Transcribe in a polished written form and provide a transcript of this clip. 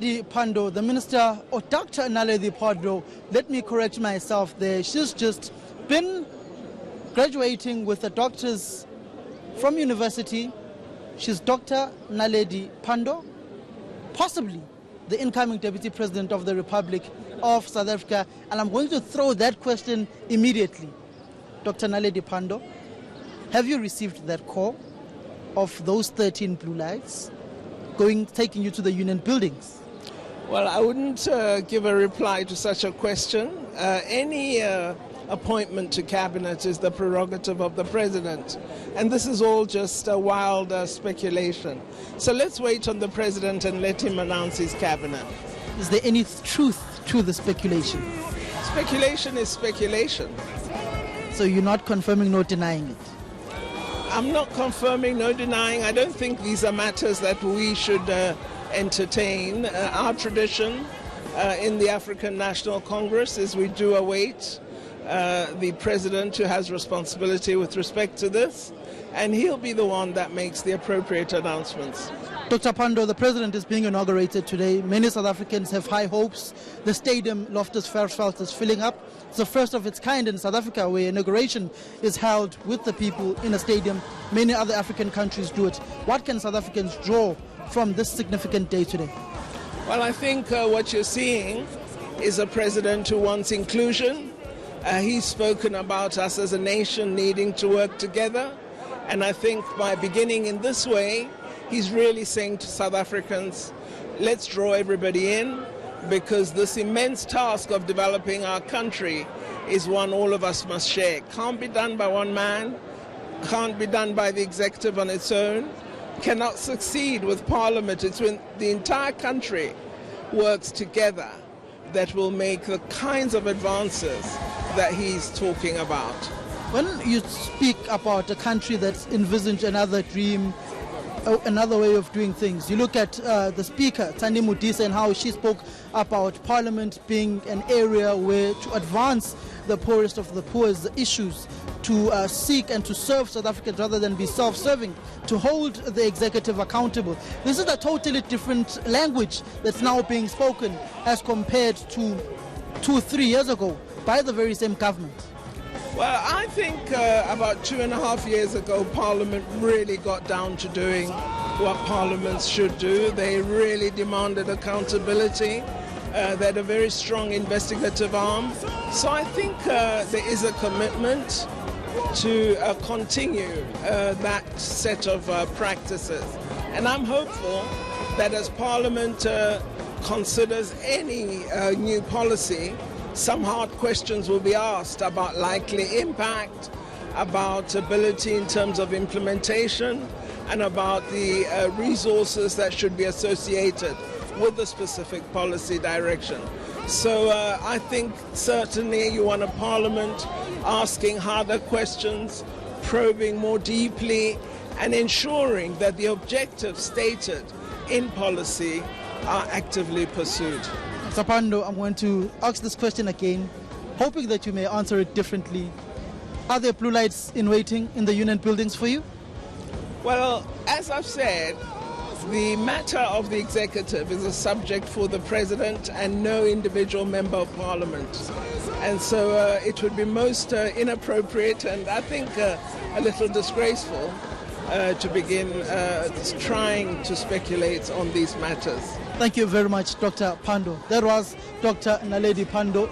Naledi Pandor, the minister, or Dr. Naledi Pandor, let me correct myself there. She's just been graduating with a doctor's from university. She's Dr. Naledi Pandor, possibly the incoming Deputy President of the Republic of South Africa. And I'm going to throw that question immediately. Dr. Naledi Pandor, have you received that call of those 13 blue lights taking you to the union buildings? Well, I wouldn't give a reply to such a question. Any appointment to cabinet is the prerogative of the president, and this is all just a wild speculation. So let's wait on the president and let him announce his cabinet. Is there any truth to the speculation? Speculation is speculation. So you're not confirming nor denying it? I'm not confirming, no denying. I don't think these are matters that we should entertain. Our tradition in the African National Congress is we do await the president who has responsibility with respect to this, and he'll be the one that makes the appropriate announcements. Dr. Pandor, the president is being inaugurated today. Many South Africans have high hopes. The stadium, Loftus Versfeld, is filling up. It's the first of its kind in South Africa where inauguration is held with the people in a stadium. Many other African countries do it. What can South Africans draw from this significant day today? Well, I think what you're seeing is a president who wants inclusion. He's spoken about us as a nation needing to work together. And I think by beginning in this way, he's really saying to South Africans, let's draw everybody in, because this immense task of developing our country is one all of us must share. Can't be done by one man, can't be done by the executive on its own, cannot succeed with Parliament. It's when the entire country works together that will make the kinds of advances that he's talking about. When you speak about a country that's envisaged another dream, another way of doing things, you look at the Speaker, Thandi Modise, and how she spoke about Parliament being an area where to advance the poorest of the poor's issues, to seek and to serve South Africans rather than be self-serving, to hold the executive accountable. This is a totally different language that's now being spoken as compared to 2-3 years ago by the very same government. Well, I think about 2.5 years ago, Parliament really got down to doing what parliaments should do. They really demanded accountability. They had a very strong investigative arm. So I think there is a commitment to continue that set of practices. And I'm hopeful that as Parliament considers any new policy, some hard questions will be asked about likely impact, about ability in terms of implementation, and about the resources that should be associated with the specific policy direction. So I think certainly you want a Parliament asking harder questions, probing more deeply, and ensuring that the objectives stated in policy are actively pursued. Dr. Pandor, I'm going to ask this question again, hoping that you may answer it differently. Are there blue lights in waiting in the union buildings for you? Well, as I've said, the matter of the executive is a subject for the president and no individual member of parliament. And so it would be most inappropriate and I think a little disgraceful to begin trying to speculate on these matters. Thank you very much, Dr. Pandor. That was Dr. Naledi Pandor.